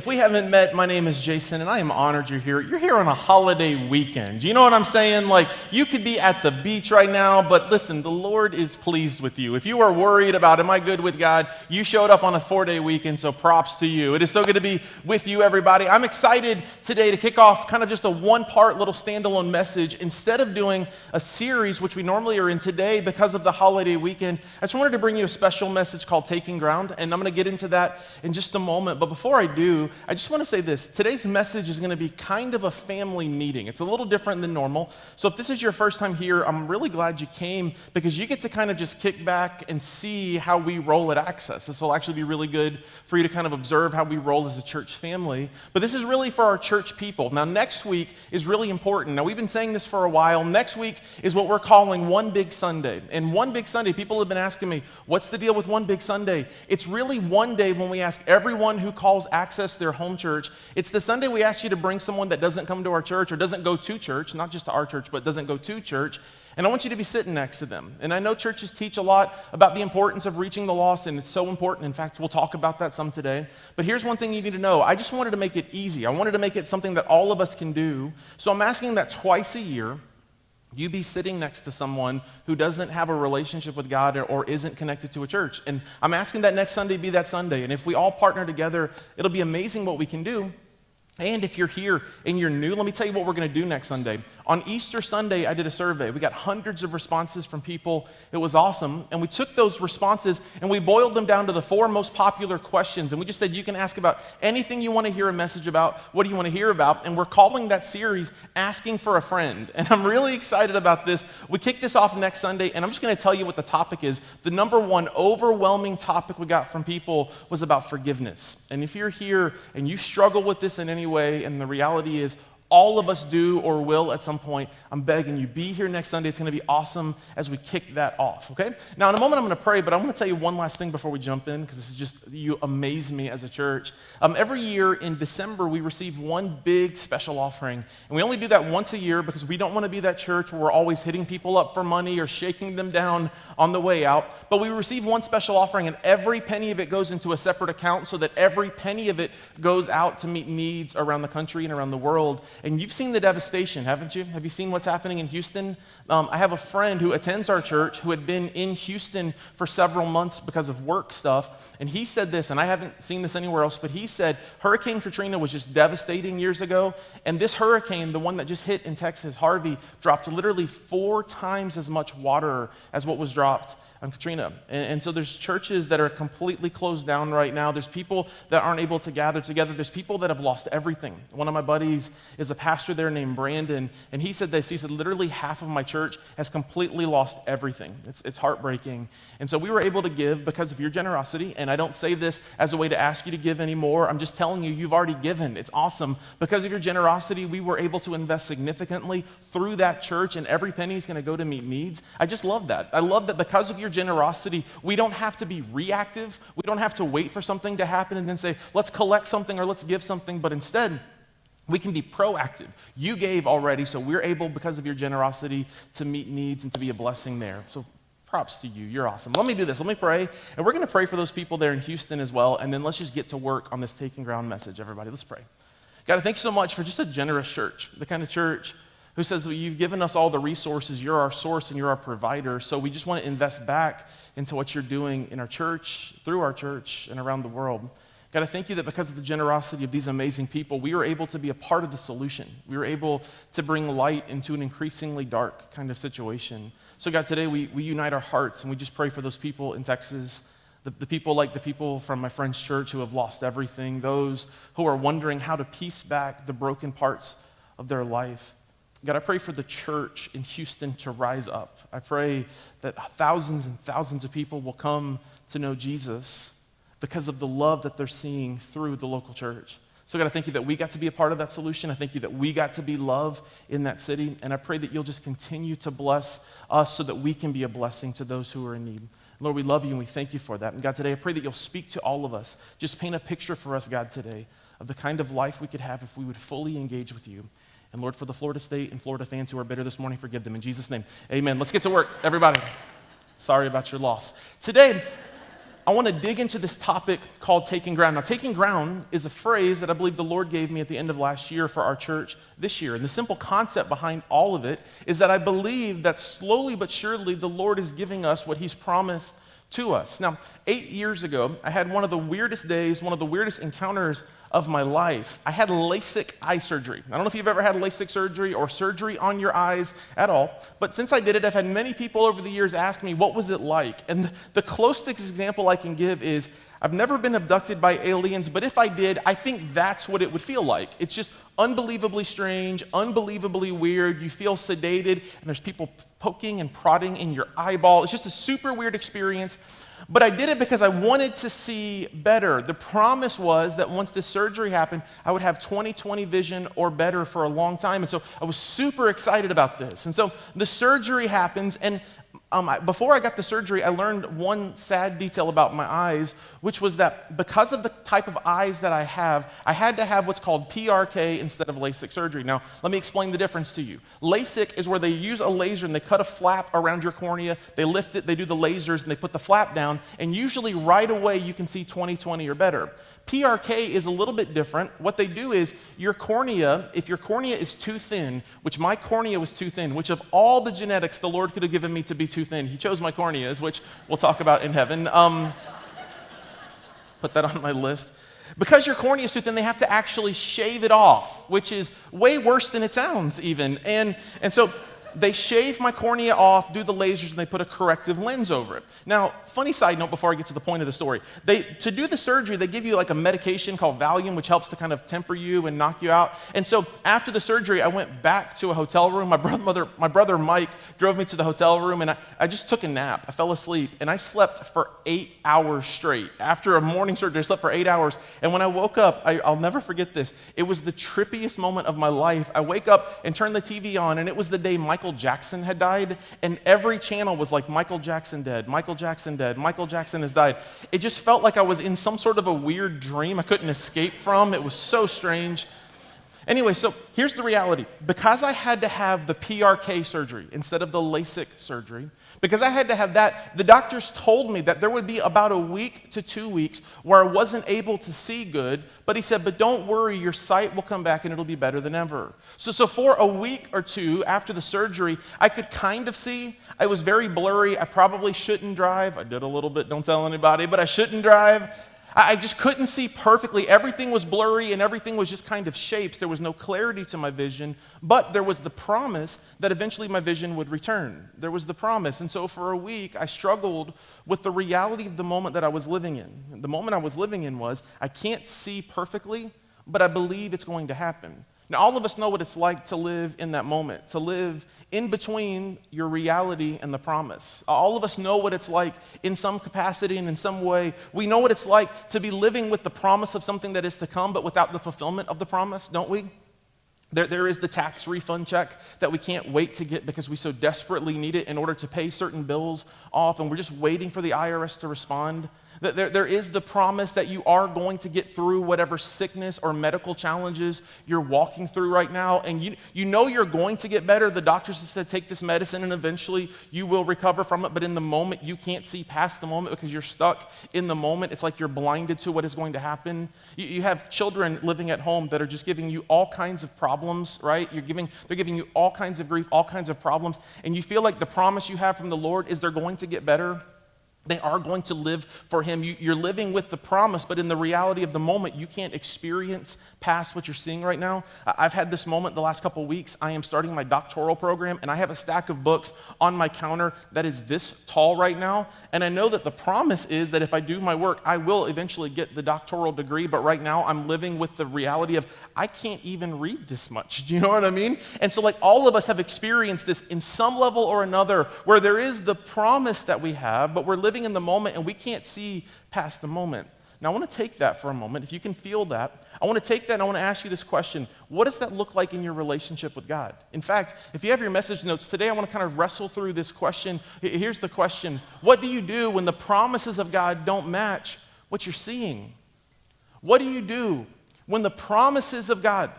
if we haven't met, my name is Jason, and I am honored you're here. You're here on a holiday weekend. You know what I'm saying? Like, you could be at the beach right now, but listen, the Lord is pleased with you. If you are worried about, am I good with God? You showed up on a 4-day weekend, so props to you. It is so good to be with you, everybody. I'm excited today to kick off kind of just a one-part little standalone message. Instead of doing a series, which we normally are in today because of the holiday weekend, I just wanted to bring you a special message called Taking Ground, and I'm going to get into that in just a moment. But before I do, I just want to say this. Today's message is going to be kind of a family meeting. It's a little different than normal. So if this is your first time here, I'm really glad you came because you get to kind of just kick back and see how we roll at Access. This will actually be really good for you to kind of observe how we roll as a church family. But this is really for our church people. Now, next week is really important. Now, we've been saying this for a while. Next week is what we're calling One Big Sunday. And One Big Sunday, people have been asking me, what's the deal with One Big Sunday? It's really one day when we ask everyone who calls Access their home church. It's the Sunday we ask you to bring someone that doesn't come to our church or doesn't go to church, not just to our church, but doesn't go to church. And I want you to be sitting next to them. And I know churches teach a lot about the importance of reaching the lost, and it's so important. In fact, we'll talk about that some today. But here's one thing you need to know. I just wanted to make it easy. I wanted to make it something that all of us can do. So I'm asking that twice a year, you be sitting next to someone who doesn't have a relationship with God or isn't connected to a church. And I'm asking that next Sunday be that Sunday. And if we all partner together, it'll be amazing what we can do. And if you're here and you're new, let me tell you what we're going to do next Sunday. On Easter Sunday, I did a survey. We got hundreds of responses from people. It was awesome. And we took those responses and we boiled them down to the 4 most popular questions. And we just said, you can ask about anything you want to hear a message about. What do you want to hear about? And we're calling that series Asking for a Friend. And I'm really excited about this. We kick this off next Sunday, and I'm just going to tell you what the topic is. The number one overwhelming topic we got from people was about forgiveness. And if you're here and you struggle with this in any way, and the reality is all of us do or will at some point, I'm begging you, be here next Sunday. It's going to be awesome as we kick that off, okay? Now, in a moment, I'm going to pray, but I want to tell you one last thing before we jump in, because this is just, you amaze me as a church. Every year in December, we receive one big special offering, and we only do that once a year because we don't want to be that church where we're always hitting people up for money or shaking them down on the way out. But we receive one special offering, and every penny of it goes into a separate account so that every penny of it goes out to meet needs around the country and around the world. And you've seen the devastation, haven't you? Have you seen what's happening in Houston? I have a friend who attends our church who had been in Houston for several months because of work stuff. And he said this, and I haven't seen this anywhere else, but he said Hurricane Katrina was just devastating years ago. And this hurricane, the one that just hit in Texas, Harvey, dropped literally 4 times as much water as what was dropped on Katrina. And so there's churches that are completely closed down right now. There's people that aren't able to gather together. There's people that have lost everything. One of my buddies is a pastor there named Brandon, and he said this. He said, literally half of my church has completely lost everything. It's heartbreaking. And so we were able to give because of your generosity, and I don't say this as a way to ask you to give anymore. I'm just telling you, you've already given. It's awesome. Because of your generosity, we were able to invest significantly through that church, and every penny is going to go to meet needs. I just love that. I love that because of your generosity, we don't have to be reactive. We don't have to wait for something to happen and then say, let's collect something or let's give something, but instead, we can be proactive. You gave already, so we're able, because of your generosity, to meet needs and to be a blessing there. So props to you. You're awesome. Let me do this. Let me pray, and we're going to pray for those people there in Houston as well, and then let's just get to work on this Taking Ground message, everybody. Let's pray. God, thank you so much for just a generous church, the kind of church who says, well, you've given us all the resources, you're our source and you're our provider, so we just want to invest back into what you're doing in our church, through our church, and around the world. God, I thank you that because of the generosity of these amazing people, we were able to be a part of the solution. We were able to bring light into an increasingly dark kind of situation. So God, today we unite our hearts and we just pray for those people in Texas, the people like the people from my friend's church who have lost everything, those who are wondering how to piece back the broken parts of their life. God, I pray for the church in Houston to rise up. I pray that thousands and thousands of people will come to know Jesus because of the love that they're seeing through the local church. So God, I thank you that we got to be a part of that solution. I thank you that we got to be love in that city. And I pray that you'll just continue to bless us so that we can be a blessing to those who are in need. Lord, we love you and we thank you for that. And God, today I pray that you'll speak to all of us. Just paint a picture for us, God, today of the kind of life we could have if we would fully engage with you. And Lord, for the Florida State and Florida fans who are bitter this morning, forgive them in Jesus' name. Amen. Let's get to work, everybody. Sorry about your loss. Today, I want to dig into this topic called taking ground. Now, taking ground is a phrase that I believe the Lord gave me at the end of last year for our church this year. And the simple concept behind all of it is that I believe that slowly but surely the Lord is giving us what he's promised to us. Now, 8 years ago, I had one of the weirdest days, one of the weirdest encounters of my life. I had LASIK eye surgery. I don't know if you've ever had LASIK surgery or surgery on your eyes at all, but since I did it, I've had many people over the years ask me, what was it like? And the closest example I can give is, I've never been abducted by aliens, but if I did, I think that's what it would feel like. It's just unbelievably strange, unbelievably weird. You feel sedated, and there's people poking and prodding in your eyeball. It's just a super weird experience. But I did it because I wanted to see better. The promise was that once this surgery happened, I would have 20/20 vision or better for a long time. And so I was super excited about this. And so the surgery happens, and before I got the surgery, I learned one sad detail about my eyes, which was that because of the type of eyes that I had to have what's called PRK instead of LASIK surgery. Now, let me explain the difference to you. LASIK is where they use a laser and they cut a flap around your cornea, they lift it, they do the lasers, and they put the flap down, and usually right away you can see 20/20 or better. PRK is a little bit different. What they do is your cornea, if your cornea is too thin, which my cornea was too thin, which of all the genetics the Lord could have given me to be too thin, he chose my corneas, which we'll talk about in heaven. Put that on my list. Because your cornea is too thin, they have to actually shave it off, which is way worse than it sounds even. And so they shave my cornea off, do the lasers, and they put a corrective lens over it. Now, funny side note before I get to the point of the story. To do the surgery, they give you like a medication called Valium, which helps to kind of temper you and knock you out. And so after the surgery, I went back to a hotel room. My brother Mike drove me to the hotel room, and I just took a nap. I fell asleep, and I slept for 8 hours straight. After a morning surgery, I slept for 8 hours. And when I woke up, I'll never forget this. It was the trippiest moment of my life. I wake up and turn the TV on, and it was the day Michael Jackson had died, and every channel was like, Michael Jackson dead, Michael Jackson dead, Michael Jackson has died. It just felt like I was in some sort of a weird dream I couldn't escape from. It was so strange. Anyway, so here's the reality. Because I had to have the PRK surgery instead of the LASIK surgery, because I had to have that, the doctors told me that there would be about a week to 2 weeks where I wasn't able to see good, but he said, but don't worry, your sight will come back and it'll be better than ever. So for a week or two after the surgery, I could kind of see. I was very blurry. I probably shouldn't drive. I did a little bit, don't tell anybody, but I shouldn't drive. I just couldn't see perfectly. Everything was blurry and everything was just kind of shapes. There was no clarity to my vision, but there was the promise that eventually my vision would return. There was the promise. And so for a week, I struggled with the reality of the moment that I was living in. The moment I was living in was, I can't see perfectly, but I believe it's going to happen. Now, all of us know what it's like to live in that moment, to live in between your reality and the promise. All of us know what it's like in some capacity and in some way. We know what it's like to be living with the promise of something that is to come, but without the fulfillment of the promise, don't we? There is the tax refund check that we can't wait to get because we so desperately need it in order to pay certain bills off, and we're just waiting for the IRS to respond. There is the promise that you are going to get through whatever sickness or medical challenges you're walking through right now, and you know you're going to get better. The doctors have said, take this medicine and eventually you will recover from it, but in the moment, you can't see past the moment because you're stuck in the moment. It's like you're blinded to what is going to happen. You have children living at home that are just giving you all kinds of problems, right? They're giving you all kinds of grief, all kinds of problems, and you feel like the promise you have from the Lord is they're going to get better. They are going to live for him. You're living with the promise, but in the reality of the moment, you can't experience past what you're seeing right now. I've had this moment the last couple weeks. I am starting my doctoral program, and I have a stack of books on my counter that is this tall right now. And I know that the promise is that if I do my work, I will eventually get the doctoral degree. But right now, I'm living with the reality of I can't even read this much. Do you know what I mean? And so like all of us have experienced this in some level or another where there is the promise that we have, but we're living in the moment and we can't see past the moment. Now, I want to take that for a moment. If you can feel that, I want to take that and I want to ask you this question. What does that look like in your relationship with God? In fact, if you have your message notes, today I want to kind of wrestle through this question. Here's the question. What do you do when the promises of God don't match what you're seeing? What do you do when the promises of God,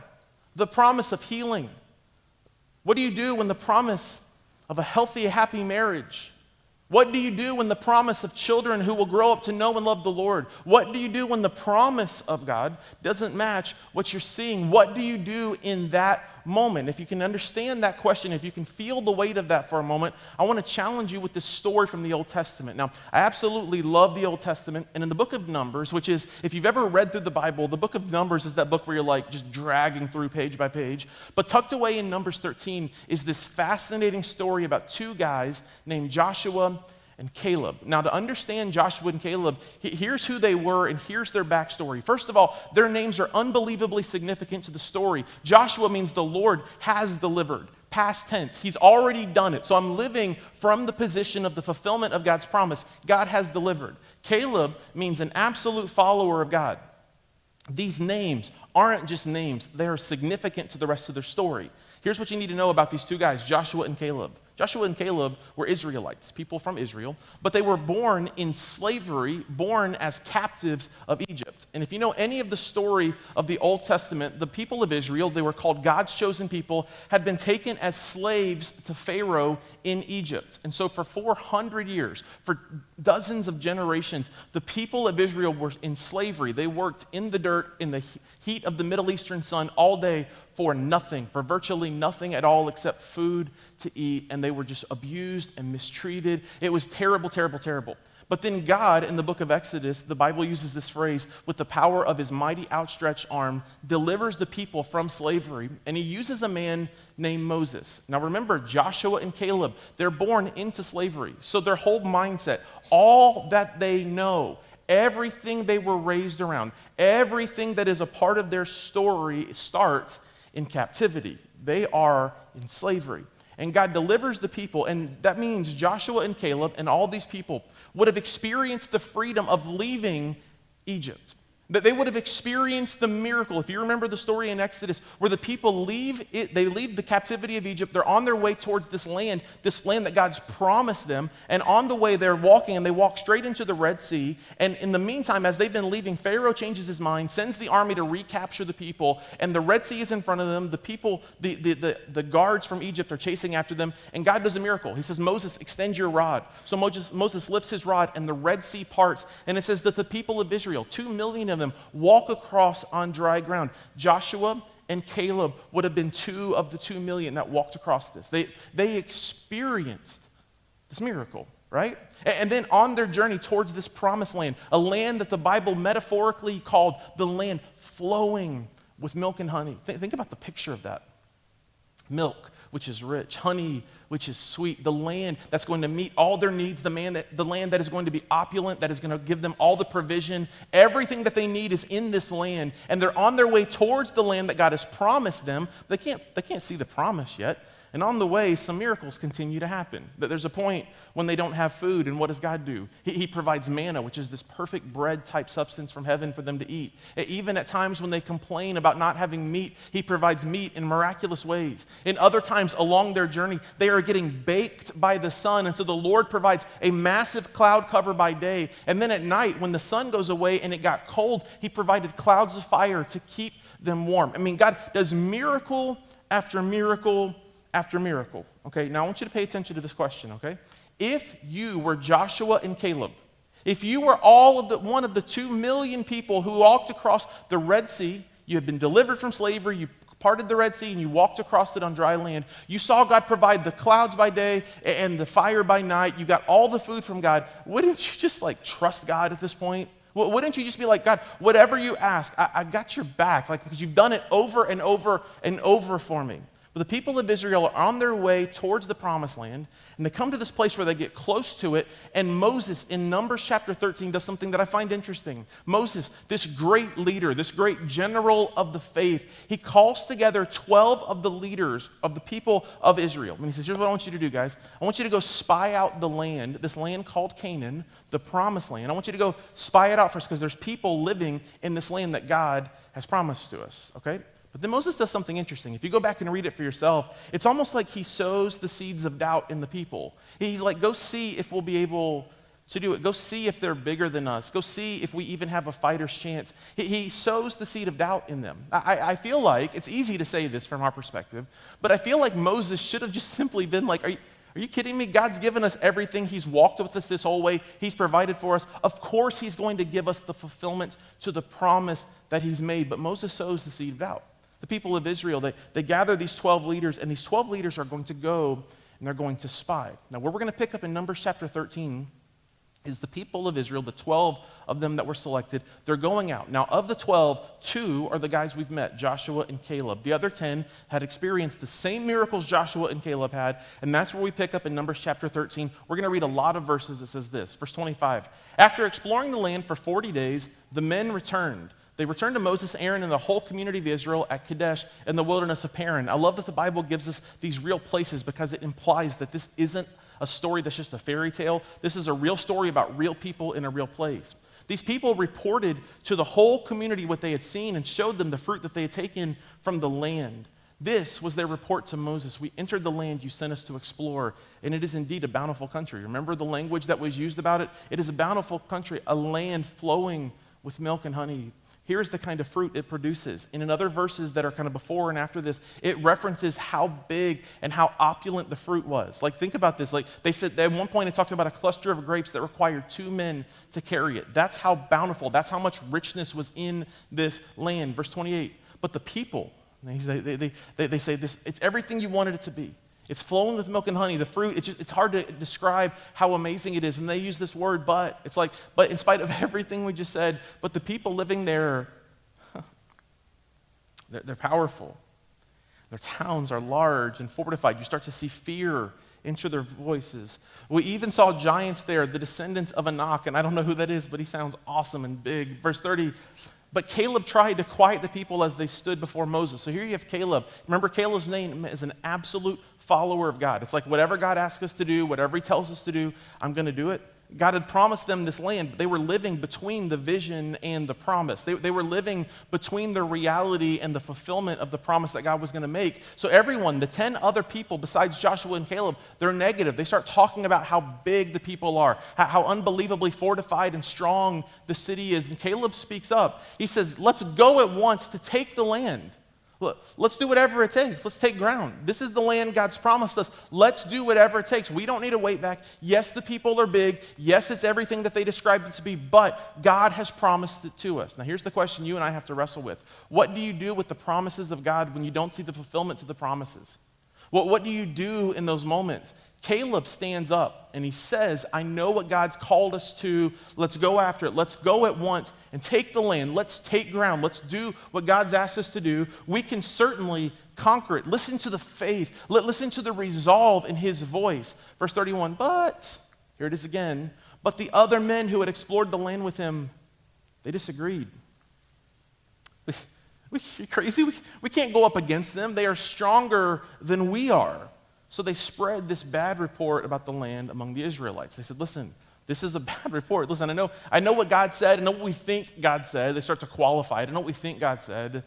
the promise of healing, what do you do when the promise of a healthy, happy marriage, What do you do when the promise of children who will grow up to know and love the Lord? What do you do when the promise of God doesn't match what you're seeing? What do you do in that moment? If you can understand that question, if you can feel the weight of that for a moment, I want to challenge you with this story from the Old Testament. Now, I absolutely love the Old Testament, and in the book of Numbers, which is, if you've ever read through the Bible, the book of Numbers is that book where you're like just dragging through page by page. But tucked away in Numbers 13 is this fascinating story about two guys named Joshua and Caleb. Now, to understand Joshua and Caleb, here's who they were and here's their backstory. First of all, their names are unbelievably significant to the story. Joshua means the Lord has delivered. Past tense. He's already done it. So I'm living from the position of the fulfillment of God's promise. God has delivered. Caleb means an absolute follower of God. These names aren't just names. They are significant to the rest of their story. Here's what you need to know about these two guys, Joshua and Caleb. Joshua and Caleb were Israelites, people from Israel, but they were born in slavery, born as captives of Egypt. And if you know any of the story of the Old Testament, the people of Israel, they were called God's chosen people, had been taken as slaves to Pharaoh in Egypt. And so for 400 years, for dozens of generations, the people of Israel were in slavery. They worked in the dirt, in the heat of the Middle Eastern sun all day for nothing, for virtually nothing at all except food to eat, and they were just abused and mistreated. It was terrible, terrible, terrible. But then God, in the book of Exodus, the Bible uses this phrase, with the power of his mighty outstretched arm, delivers the people from slavery, and he uses a man named Moses. Now remember, Joshua and Caleb, they're born into slavery, so their whole mindset, all that they know, everything they were raised around, everything that is a part of their story starts in captivity. They are in slavery. And God delivers the people, and that means Joshua and Caleb and all these people would have experienced the freedom of leaving Egypt. That they would have experienced the miracle. If you remember the story in Exodus, where the people they leave the captivity of Egypt, they're on their way towards this land that God's promised them, and on the way they're walking, and they walk straight into the Red Sea, and in the meantime, as they've been leaving, Pharaoh changes his mind, sends the army to recapture the people, and the Red Sea is in front of them, the people, the guards from Egypt are chasing after them, and God does a miracle. He says, Moses, extend your rod. So Moses lifts his rod, and the Red Sea parts, and it says that the people of Israel, 2 million of them, walk across on dry ground. Joshua and Caleb would have been 2 of the 2 million that walked across this. They experienced this miracle, right? And then on their journey towards this promised land, a land that the Bible metaphorically called the land flowing with milk and honey. Think about the picture of that. Milk, which is rich, honey, which is sweet, the land that's going to meet all their needs, the land that is going to be opulent, that is going to give them all the provision. Everything that they need is in this land, and they're on their way towards the land that God has promised them. They can't see the promise yet. And on the way, some miracles continue to happen. There's a point when they don't have food, and what does God do? He provides manna, which is this perfect bread-type substance from heaven for them to eat. Even at times when they complain about not having meat, he provides meat in miraculous ways. In other times along their journey, they are getting baked by the sun, and so the Lord provides a massive cloud cover by day. And then at night, when the sun goes away and it got cold, he provided clouds of fire to keep them warm. I mean, God does miracle after miracle after miracle. Okay, now I want you to pay attention to this question, okay? If you were Joshua and Caleb, if you were one of the 2 million people who walked across the Red Sea, you had been delivered from slavery, you parted the Red Sea and you walked across it on dry land, you saw God provide the clouds by day and the fire by night, you got all the food from God, wouldn't you just trust God at this point? Wouldn't you just be like, God, whatever you ask, I got your back, because you've done it over and over and over for me. But the people of Israel are on their way towards the promised land, and they come to this place where they get close to it, and Moses, in Numbers chapter 13, does something that I find interesting. Moses, this great leader, this great general of the faith, he calls together 12 of the leaders of the people of Israel. And he says, here's what I want you to do, guys. I want you to go spy out the land, this land called Canaan, the promised land. I want you to go spy it out first, because there's people living in this land that God has promised to us, okay? But then Moses does something interesting. If you go back and read it for yourself, it's almost like he sows the seeds of doubt in the people. He's like, go see if we'll be able to do it. Go see if they're bigger than us. Go see if we even have a fighter's chance. He sows the seed of doubt in them. I feel like, it's easy to say this from our perspective, but I feel like Moses should have just simply been like, Are you kidding me? God's given us everything. He's walked with us this whole way. He's provided for us. Of course, he's going to give us the fulfillment to the promise that he's made. But Moses sows the seed of doubt. The people of Israel, they gather these 12 leaders, and these 12 leaders are going to go and they're going to spy. Now, where we're going to pick up in Numbers chapter 13 is the people of Israel, the 12 of them that were selected, they're going out. Now, of the 12, 2 are the guys we've met, Joshua and Caleb. The other 10 had experienced the same miracles Joshua and Caleb had, and that's where we pick up in Numbers chapter 13. We're going to read a lot of verses that says this. Verse 25, after exploring the land for 40 days, the men returned. They returned to Moses, Aaron, and the whole community of Israel at Kadesh in the wilderness of Paran. I love that the Bible gives us these real places because it implies that this isn't a story that's just a fairy tale. This is a real story about real people in a real place. These people reported to the whole community what they had seen and showed them the fruit that they had taken from the land. This was their report to Moses. We entered the land you sent us to explore, and it is indeed a bountiful country. Remember the language that was used about it? It is a bountiful country, a land flowing with milk and honey. Here's the kind of fruit it produces. In other verses that are kind of before and after this, it references how big and how opulent the fruit was. Like, think about this. Like, they said at one point it talks about a cluster of grapes that required 2 men to carry it. That's how bountiful, that's how much richness was in this land. Verse 28, but the people, they say this, it's everything you wanted it to be. It's flowing with milk and honey. The fruit, it's hard to describe how amazing it is. And they use this word, but. It's like, but in spite of everything we just said, but the people living there, they're powerful. Their towns are large and fortified. You start to see fear enter their voices. We even saw giants there, the descendants of Anak. And I don't know who that is, but he sounds awesome and big. Verse 30, but Caleb tried to quiet the people as they stood before Moses. So here you have Caleb. Remember, Caleb's name is an absolute follower of God. It's like whatever God asks us to do, whatever he tells us to do, I'm going to do it. God had promised them this land, but they were living between the vision and the promise. They were living between the reality and the fulfillment of the promise that God was going to make. So everyone, the 10 other people besides Joshua and Caleb, they're negative. They start talking about how big the people are, how unbelievably fortified and strong the city is. And Caleb speaks up. He says, let's go at once to take the land. Let's do whatever it takes. Let's take ground. This is the land God's promised us. Let's do whatever it takes. We don't need to wait back. Yes, the people are big. Yes, it's everything that they described it to be, but God has promised it to us. Now, here's the question you and I have to wrestle with. What do you do with the promises of God when you don't see the fulfillment to the promises? What do you do in those moments? Caleb stands up and he says, I know what God's called us to. Let's go after it. Let's go at once and take the land. Let's take ground. Let's do what God's asked us to do. We can certainly conquer it. Listen to the faith. Listen to the resolve in his voice. Verse 31, but, here it is again, but the other men who had explored the land with him, they disagreed. You're crazy? We can't go up against them. They are stronger than we are. So they spread this bad report about the land among the Israelites. They said, listen, this is a bad report. Listen, I know what God said. I know what we think God said. They start to qualify it. I know what we think God said. And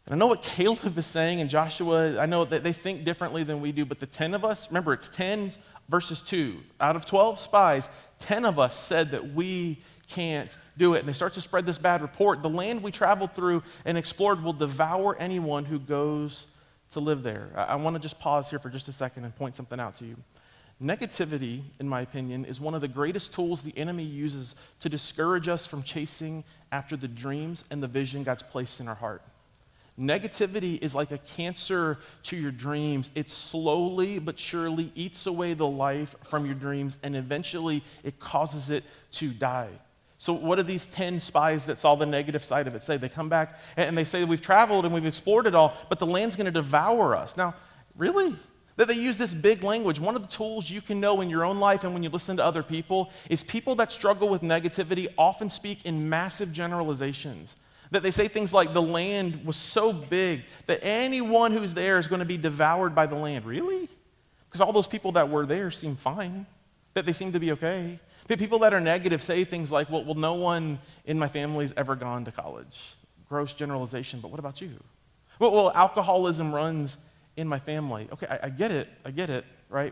I know what Caleb is saying and Joshua. I know that they think differently than we do. But the 10 of us, remember, it's 10 versus 2. Out of 12 spies, 10 of us said that we can't do it. And they start to spread this bad report. The land we traveled through and explored will devour anyone who goes to live there. I want to just pause here for just a second and point something out to you. Negativity, in my opinion, is one of the greatest tools the enemy uses to discourage us from chasing after the dreams and the vision God's placed in our heart. Negativity is like a cancer to your dreams. It slowly but surely eats away the life from your dreams, and eventually it causes it to die. So what do these 10 spies that saw the negative side of it say? They come back and they say, we've traveled and we've explored it all, but the land's going to devour us. Now, really? That they use this big language. One of the tools you can know in your own life and when you listen to other people is people that struggle with negativity often speak in massive generalizations. That they say things like the land was so big that anyone who's there is going to be devoured by the land. Really? Because all those people that were there seem fine, that they seem to be okay. People that are negative say things like, well, no one in my family's ever gone to college. Gross generalization, but what about you? Well, alcoholism runs in my family. Okay, I get it, right?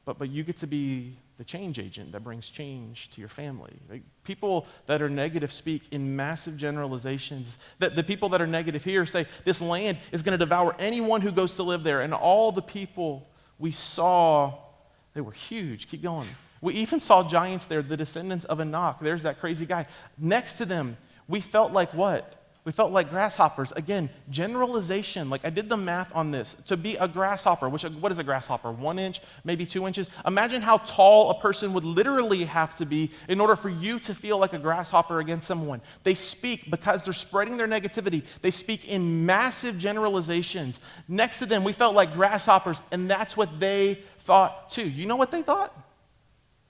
But you get to be the change agent that brings change to your family. Like, people that are negative speak in massive generalizations. The people that are negative here say, this land is going to devour anyone who goes to live there. And all the people we saw They were huge. Keep going. We even saw giants there, the descendants of Anak. There's that crazy guy. Next to them, we felt like what? We felt like grasshoppers. Again, generalization. Like I did the math on this. To be a grasshopper, what is a grasshopper? 1 inch, maybe 2 inches? Imagine how tall a person would literally have to be in order for you to feel like a grasshopper against someone. They speak, because they're spreading their negativity, they speak in massive generalizations. Next to them, we felt like grasshoppers, and that's what they thought too. You know what they thought?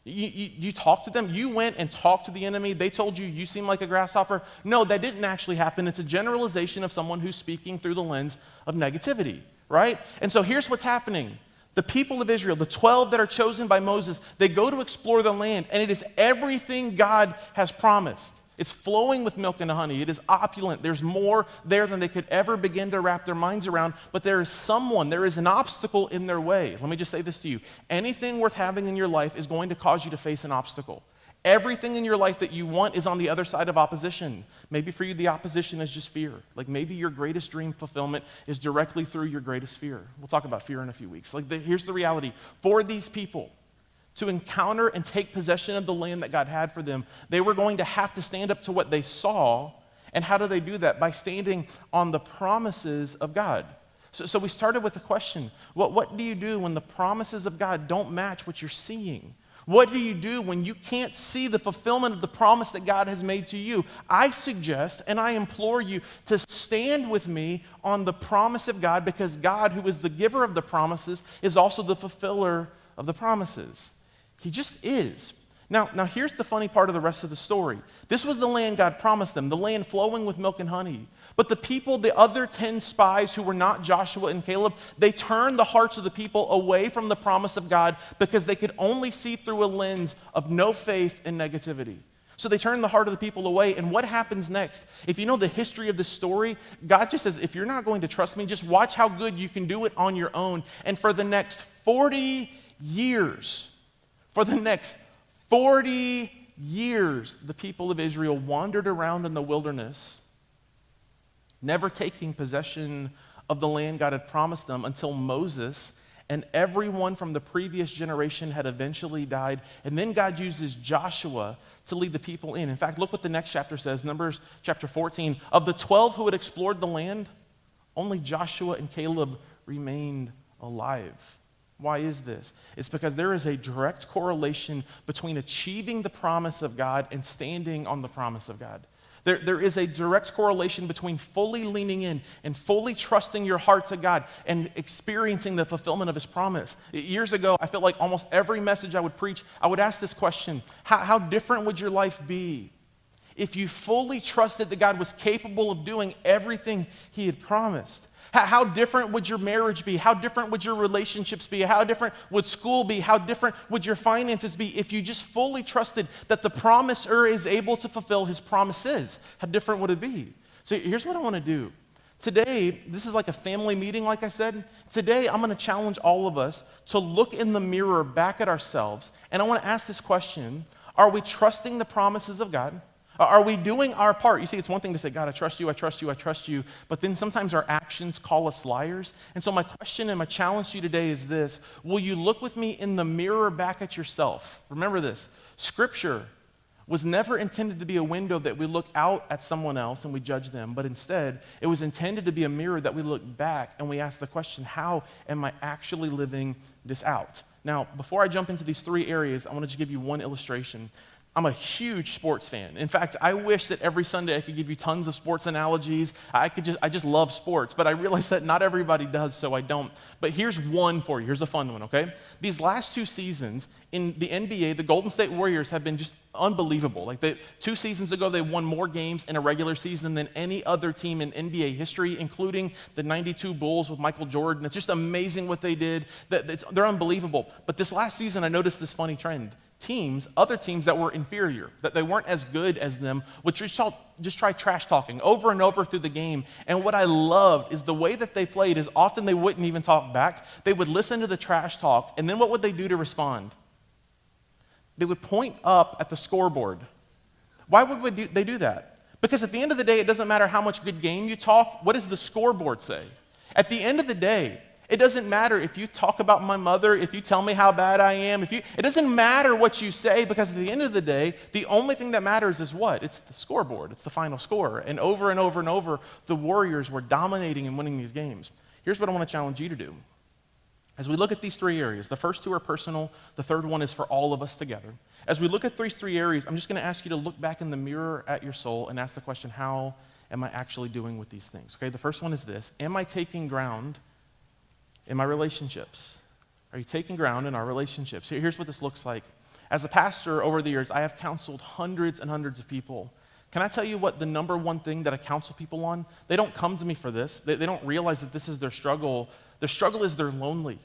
You talked to them, you went and talked to the enemy, they told you you seem like a grasshopper. No, that didn't actually happen. It's a generalization of someone who's speaking through the lens of negativity, right? And so here's what's happening. The people of Israel, the 12 that are chosen by Moses, they go to explore the land, and it is everything God has promised. It's flowing with milk and honey. It is opulent. There's more there than they could ever begin to wrap their minds around. But there is an obstacle in their way. Let me just say this to you. Anything worth having in your life is going to cause you to face an obstacle. Everything in your life that you want is on the other side of opposition. Maybe for you, the opposition is just fear. Like maybe your greatest dream fulfillment is directly through your greatest fear. We'll talk about fear in a few weeks. Here's the reality. For these people to encounter and take possession of the land that God had for them, they were going to have to stand up to what they saw. And how do they do that? By standing on the promises of God. So we started with the question, what do you do when the promises of God don't match what you're seeing? What do you do when you can't see the fulfillment of the promise that God has made to you? I suggest and I implore you to stand with me on the promise of God, because God, who is the giver of the promises, is also the fulfiller of the promises. He just is. Now here's the funny part of the rest of the story. This was the land God promised them, the land flowing with milk and honey. But the people, the other 10 spies who were not Joshua and Caleb, they turned the hearts of the people away from the promise of God because they could only see through a lens of no faith and negativity. So they turned the heart of the people away, and what happens next? If you know the history of this story, God just says, if you're not going to trust me, just watch how good you can do it on your own. And for the next 40 years, the people of Israel wandered around in the wilderness, never taking possession of the land God had promised them until Moses and everyone from the previous generation had eventually died. And then God uses Joshua to lead the people in. In fact, look what the next chapter says, Numbers chapter 14. Of the 12 who had explored the land, only Joshua and Caleb remained alive. Why is this? It's because there is a direct correlation between achieving the promise of God and standing on the promise of God. There is a direct correlation between fully leaning in and fully trusting your heart to God and experiencing the fulfillment of His promise. Years ago, I felt like almost every message I would preach, I would ask this question: how different would your life be if you fully trusted that God was capable of doing everything He had promised? How different would your marriage be? How different would your relationships be? How different would school be? How different would your finances be if you just fully trusted that the promiser is able to fulfill His promises? How different would it be? So here's what I want to do. Today, this is like a family meeting, like I said. Today, I'm going to challenge all of us to look in the mirror back at ourselves, and I want to ask this question: are we trusting the promises of God? Are we doing our part? You see, it's one thing to say, God, I trust you, I trust you, I trust you, but then sometimes our actions call us liars. And so my question and my challenge to you today is this: will you look with me in the mirror back at yourself? Remember this: Scripture was never intended to be a window that we look out at someone else and we judge them, but instead, it was intended to be a mirror that we look back and we ask the question, how am I actually living this out? Now, before I jump into these three areas, I want to just give you one illustration. I'm a huge sports fan. In fact, I wish that every Sunday I could give you tons of sports analogies. I just love sports, but I realize that not everybody does, so I don't. But here's one for you. Here's a fun one, okay? These last 2 seasons in the NBA, the Golden State Warriors have been just unbelievable. 2 seasons ago, they won more games in a regular season than any other team in NBA history, including the 92 Bulls with Michael Jordan. It's just amazing what they did. They're unbelievable. But this last season, I noticed this funny trend. Other teams that were inferior, that they weren't as good as them, would just try trash talking over and over through the game. And what I loved is the way that they played is often they wouldn't even talk back. They would listen to the trash talk, and then what would they do to respond? They would point up at the scoreboard. Why would they do that? Because at the end of the day, it doesn't matter how much good game you talk. What does the scoreboard say? At the end of the day, It doesn't matter if you talk about my mother, if you tell me how bad I am, it doesn't matter what you say, because at the end of the day, the only thing that matters is what? It's the scoreboard. It's the final score. And over and over and over, the Warriors were dominating and winning these games. Here's what I want to challenge you to do. As we look at these three areas, the first two are personal, the third one is for all of us together. As we look at these three areas, I'm just going to ask you to look back in the mirror at your soul and ask the question, how am I actually doing with these things? Okay, the first one is this: am I taking ground in my relationships? Are you taking ground in our relationships? Here's what this looks like. As a pastor over the years, I have counseled hundreds and hundreds of people. Can I tell you what the number one thing that I counsel people on? They don't come to me for this. They don't realize that this is their struggle. Their struggle is they're lonely.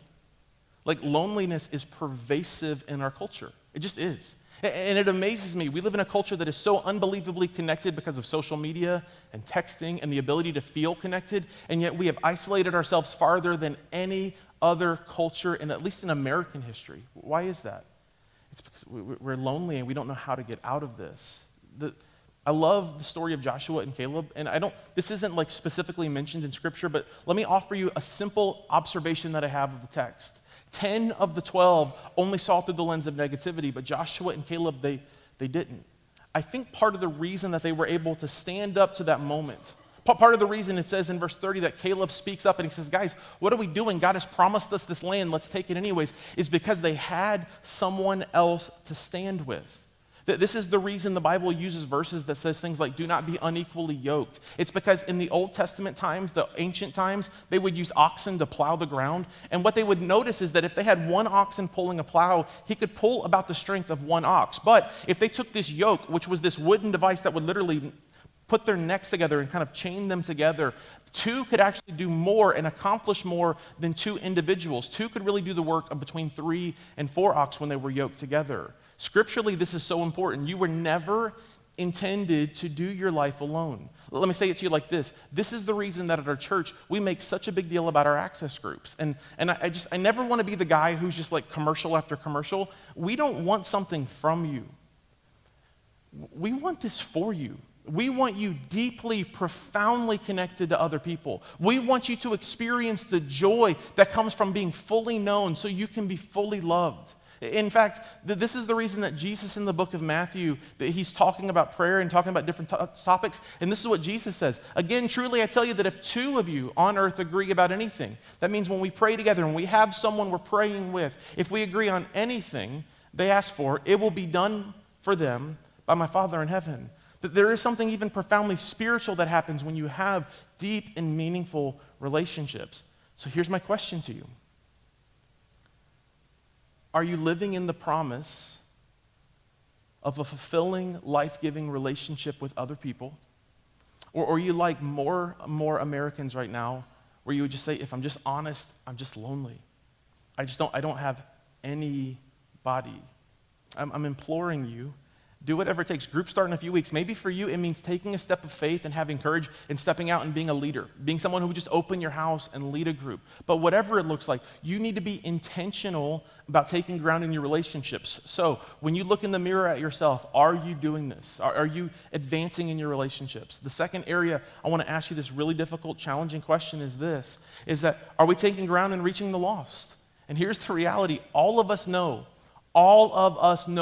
Like, loneliness is pervasive in our culture. It just is. And it amazes me. We live in a culture that is so unbelievably connected because of social media and texting and the ability to feel connected, and yet we have isolated ourselves farther than any other culture in at least in American history. Why is that? It's because we're lonely and we don't know how to get out of this. I love the story of Joshua and Caleb, and this isn't like specifically mentioned in Scripture, but let me offer you a simple observation that I have of the text. 10 of the 12 only saw through the lens of negativity, but Joshua and Caleb, they didn't. I think part of the reason that they were able to stand up to that moment, part of the reason it says in verse 30 that Caleb speaks up and he says, guys, what are we doing? God has promised us this land, let's take it anyways, is because they had someone else to stand with. This is the reason the Bible uses verses that says things like, do not be unequally yoked. It's because in the Old Testament times, the ancient times, they would use oxen to plow the ground. And what they would notice is that if they had one oxen pulling a plow, he could pull about the strength of one ox. But if they took this yoke, which was this wooden device that would literally put their necks together and kind of chain them together, two could actually do more and accomplish more than two individuals. Two could really do the work of between 3 and 4 ox when they were yoked together. Scripturally, this is so important. You were never intended to do your life alone. Let me say it to you like this. This is the reason that at our church, we make such a big deal about our access groups. And I never want to be the guy who's just like commercial after commercial. We don't want something from you. We want this for you. We want you deeply, profoundly connected to other people. We want you to experience the joy that comes from being fully known so you can be fully loved. In fact, this is the reason that Jesus in the book of Matthew, that he's talking about prayer and talking about different topics, and this is what Jesus says. Again, truly I tell you that if 2 of you on earth agree about anything, that means when we pray together and we have someone we're praying with, if we agree on anything they ask for, it will be done for them by my Father in heaven. That there is something even profoundly spiritual that happens when you have deep and meaningful relationships. So here's my question to you. Are you living in the promise of a fulfilling, life-giving relationship with other people? Or are you like more Americans right now, where you would just say, if I'm just honest, I'm just lonely. I don't have anybody. I'm imploring you, do whatever it takes. Group start in a few weeks. Maybe for you, it means taking a step of faith and having courage and stepping out and being a leader, being someone who would just open your house and lead a group. But whatever it looks like, you need to be intentional about taking ground in your relationships. So when you look in the mirror at yourself, are you doing this? Are you advancing in your relationships? The second area I want to ask you this really difficult, challenging question is this, is that are we taking ground in reaching the lost? And here's the reality. All of us know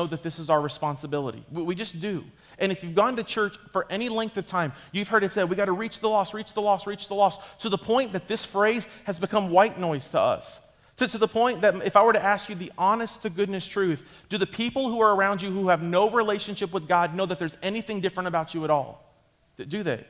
that this is our responsibility. We just do. And if you've gone to church for any length of time, you've heard it said, we got to reach the lost, reach the lost, reach the lost, to the point that this phrase has become white noise to us. To the point that if I were to ask you the honest to goodness truth, do the people who are around you who have no relationship with God know that there's anything different about you at all? Do they?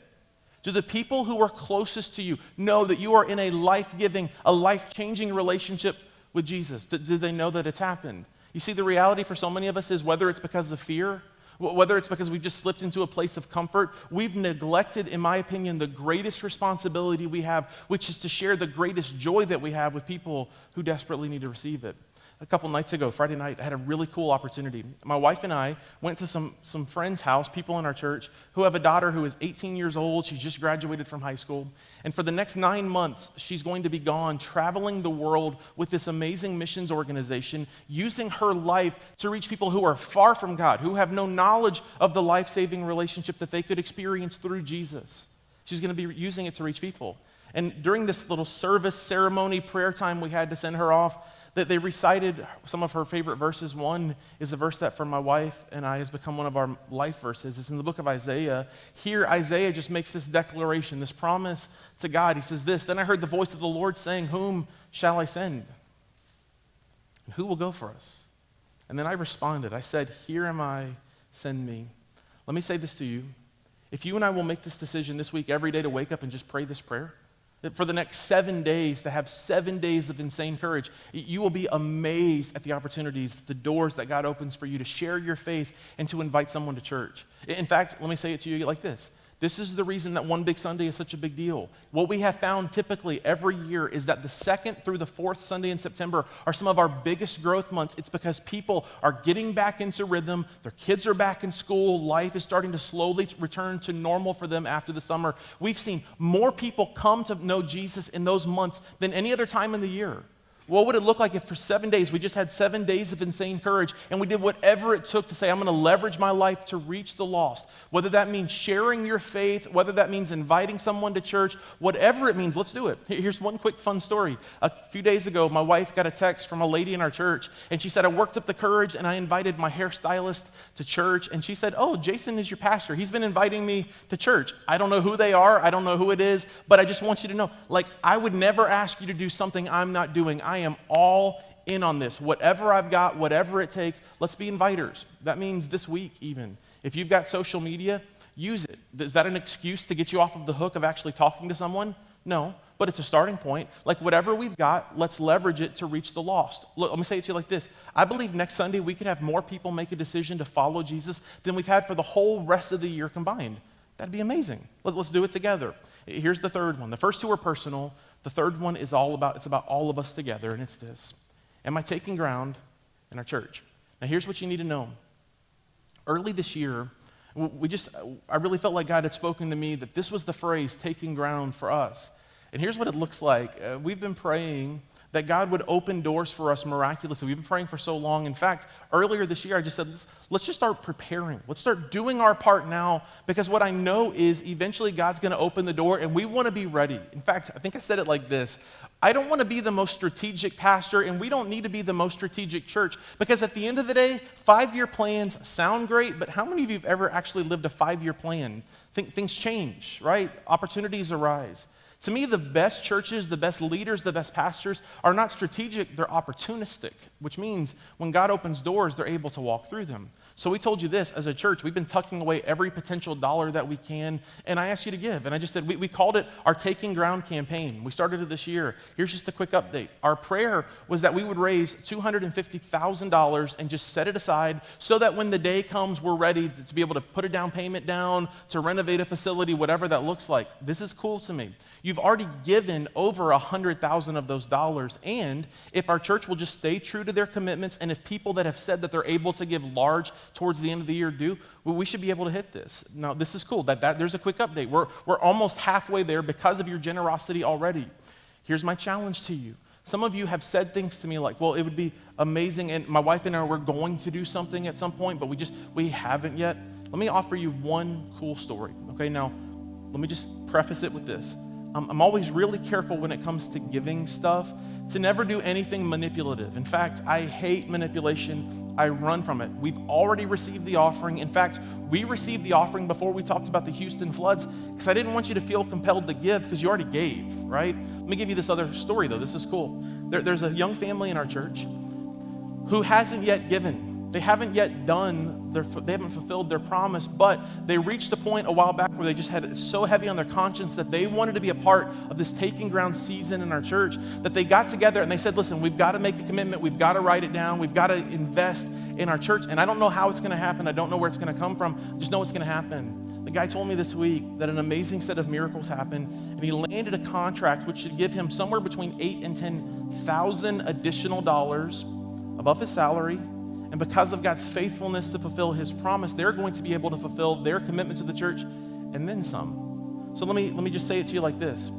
Do the people who are closest to you know that you are in a life-giving, a life-changing relationship with Jesus? Do they know that it's happened? You see, the reality for so many of us is whether it's because of fear, whether it's because we've just slipped into a place of comfort, we've neglected, in my opinion, the greatest responsibility we have, which is to share the greatest joy that we have with people who desperately need to receive it. A couple nights ago, Friday night, I had a really cool opportunity. My wife and I went to some friends' house, people in our church, who have a daughter who is 18 years old. She's just graduated from high school. And for the next 9 months, she's going to be gone traveling the world with this amazing missions organization, using her life to reach people who are far from God, who have no knowledge of the life-saving relationship that they could experience through Jesus. She's going to be using it to reach people. And during this little service ceremony prayer time we had to send her off, that they recited some of her favorite verses. One is a verse that for my wife and I has become one of our life verses. It's in the book of Isaiah. Here, Isaiah just makes this declaration, this promise to God. He says this, "Then I heard the voice of the Lord saying, 'Whom shall I send? And who will go for us?' And then I responded. I said, 'Here am I, send me.'" Let me say this to you. If you and I will make this decision this week every day to wake up and just pray this prayer, that for the next 7 days, to have 7 days of insane courage, you will be amazed at the opportunities, the doors that God opens for you to share your faith and to invite someone to church. In fact, let me say it to you like this. This is the reason that One Big Sunday is such a big deal. What we have found typically every year is that the 2nd through the 4th Sunday in September are some of our biggest growth months. It's because people are getting back into rhythm, their kids are back in school, life is starting to slowly return to normal for them after the summer. We've seen more people come to know Jesus in those months than any other time in the year. What would it look like if for 7 days we just had 7 days of insane courage and we did whatever it took to say, I'm going to leverage my life to reach the lost? Whether that means sharing your faith, whether that means inviting someone to church, whatever it means, let's do it. Here's one quick fun story. A few days ago, my wife got a text from a lady in our church, and she said, I worked up the courage and I invited my hairstylist to church. And she said, oh, Jason is your pastor. He's been inviting me to church. I don't know who they are. I don't know who it is, but I just want you to know, like, I would never ask you to do something I'm not doing. I am all in on this. Whatever I've got, whatever it takes, let's be inviters. That means this week even. If you've got social media, use it. Is that an excuse to get you off of the hook of actually talking to someone? No, but it's a starting point. Like whatever we've got, let's leverage it to reach the lost. Look, let me say it to you like this. I believe next Sunday we could have more people make a decision to follow Jesus than we've had for the whole rest of the year combined. That'd be amazing. Let's do it together. Here's the third one. The first two are personal. The third one is it's about all of us together, and it's this. Am I taking ground in our church? Now, here's what you need to know. Early this year, I really felt like God had spoken to me that this was the phrase, taking ground for us. And here's what it looks like. We've been praying that God would open doors for us miraculously. We've been praying for so long. In fact, earlier this year, I just said, let's just start preparing. Let's start doing our part now, because what I know is eventually God's going to open the door, and we want to be ready. In fact, I think I said it like this. I don't want to be the most strategic pastor, and we don't need to be the most strategic church, because at the end of the day, 5-year plans sound great, but how many of you have ever actually lived a 5-year plan? Things change, right? Opportunities arise. To me, the best churches, the best leaders, the best pastors are not strategic, they're opportunistic, which means when God opens doors, they're able to walk through them. So we told you this, as a church, we've been tucking away every potential dollar that we can, and I asked you to give. And I just said, we called it our Taking Ground campaign. We started it this year. Here's just a quick update. Our prayer was that we would raise $250,000 and just set it aside so that when the day comes, we're ready to be able to put a down payment down, to renovate a facility, whatever that looks like. This is cool to me. You've already given over 100,000 of those dollars, and if our church will just stay true to their commitments, and if people that have said that they're able to give large towards the end of the year do, well, we should be able to hit this. Now, this is cool. There's a quick update. We're almost halfway there because of your generosity already. Here's my challenge to you. Some of you have said things to me like, well, it would be amazing, and my wife and I were going to do something at some point, but we haven't yet. Let me offer you one cool story. Okay, now, let me just preface it with this. I'm always really careful when it comes to giving stuff to never do anything manipulative. In fact, I hate manipulation. I run from it. We've already received the offering. In fact, we received the offering before we talked about the Houston floods because I didn't want you to feel compelled to give because you already gave, right? Let me give you this other story, though. This is cool. There's a young family in our church who hasn't yet given. They haven't yet they haven't fulfilled their promise, but they reached a point a while back where they just had it so heavy on their conscience that they wanted to be a part of this taking ground season in our church that they got together and they said, listen, we've got to make a commitment. We've got to write it down. We've got to invest in our church. And I don't know how it's going to happen. I don't know where it's going to come from. I just know it's going to happen. The guy told me this week that an amazing set of miracles happened, and he landed a contract which should give him somewhere between $8,000 and $10,000 additional dollars above his salary. And because of God's faithfulness to fulfill his promise, they're going to be able to fulfill their commitment to the church and then some. So let me just say it to you like this.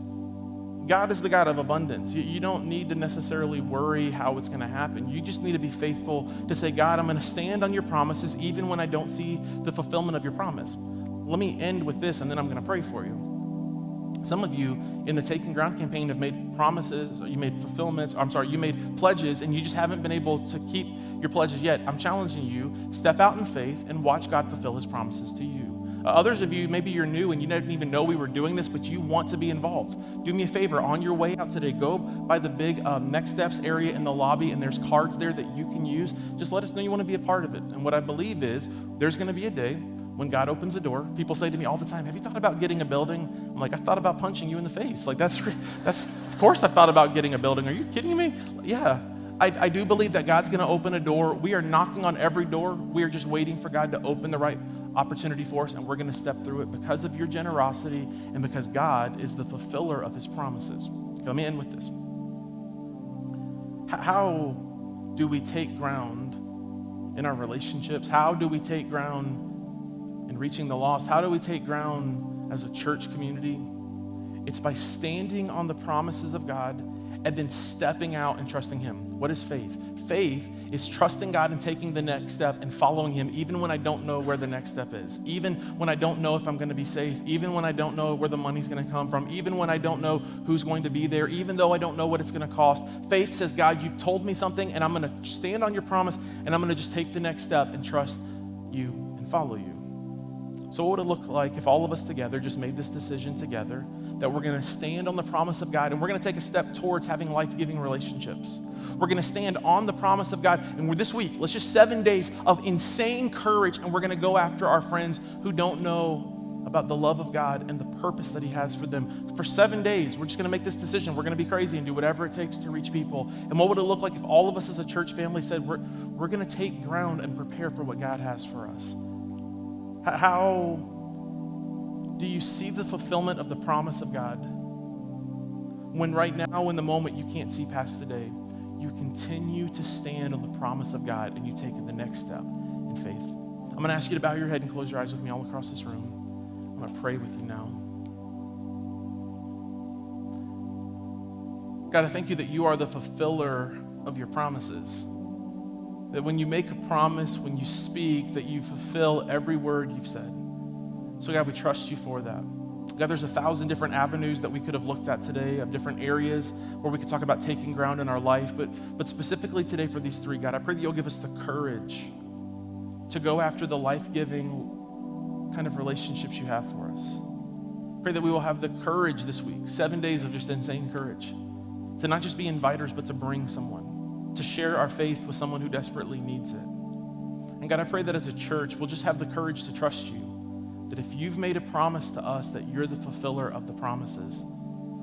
God is the God of abundance. You don't need to necessarily worry how it's going to happen. You just need to be faithful to say, God, I'm going to stand on your promises even when I don't see the fulfillment of your promise. Let me end with this, and then I'm going to pray for you. Some of you in the Taking Ground campaign have made promises, or you made you made pledges, and you just haven't been able to keep your pledges yet. I'm challenging you, step out in faith and watch God fulfill his promises to you. Others of you, maybe you're new and you didn't even know we were doing this, but you want to be involved. Do me a favor, on your way out today, go by the big Next Steps area in the lobby, and there's cards there that you can use. Just let us know you want to be a part of it. And what I believe is there's going to be a day when God opens a door. People say to me all the time, have you thought about getting a building? I'm like, I've thought about punching you in the face. Like, that's of course I've thought about getting a building. Are you kidding me? Yeah, I do believe that God's going to open a door. We are knocking on every door. We are just waiting for God to open the right opportunity for us, and we're going to step through it because of your generosity and because God is the fulfiller of his promises. Okay, let me end with this. How do we take ground in our relationships? How do we take ground in reaching the lost? How do we take ground as a church community? It's by standing on the promises of God and then stepping out and trusting him. What is faith? Faith is trusting God and taking the next step and following him even when I don't know where the next step is, even when I don't know if I'm going to be safe, even when I don't know where the money's going to come from, even when I don't know who's going to be there, even though I don't know what it's going to cost. Faith says, God, you've told me something, and I'm going to stand on your promise, and I'm going to just take the next step and trust you and follow you. So what would it look like if all of us together just made this decision together that we're going to stand on the promise of God, and we're going to take a step towards having life-giving relationships? We're going to stand on the promise of God, and this week, let's just 7 days of insane courage, and we're going to go after our friends who don't know about the love of God and the purpose that he has for them. For 7 days, we're just going to make this decision. We're going to be crazy and do whatever it takes to reach people. And what would it look like if all of us as a church family said, we're going to take ground and prepare for what God has for us? How do you see the fulfillment of the promise of God when right now, in the moment, you can't see past today, you continue to stand on the promise of God and you take the next step in faith? I'm going to ask you to bow your head and close your eyes with me all across this room. I'm going to pray with you now. God, I thank you that you are the fulfiller of your promises. That when you make a promise, when you speak, that you fulfill every word you've said. So God, we trust you for that. God, there's 1,000 different avenues that we could have looked at today, of different areas where we could talk about taking ground in our life. But specifically today for these three, God, I pray that you'll give us the courage to go after the life-giving kind of relationships you have for us. Pray that we will have the courage this week, 7 days of just insane courage, to not just be inviters, but to bring someone, to share our faith with someone who desperately needs it. And God, I pray that as a church, we'll just have the courage to trust you, that if you've made a promise to us, that you're the fulfiller of the promises.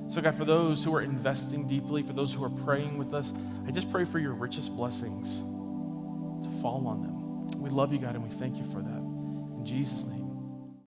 So God, for those who are investing deeply, for those who are praying with us, I just pray for your richest blessings to fall on them. We love you, God, and we thank you for that. In Jesus' name.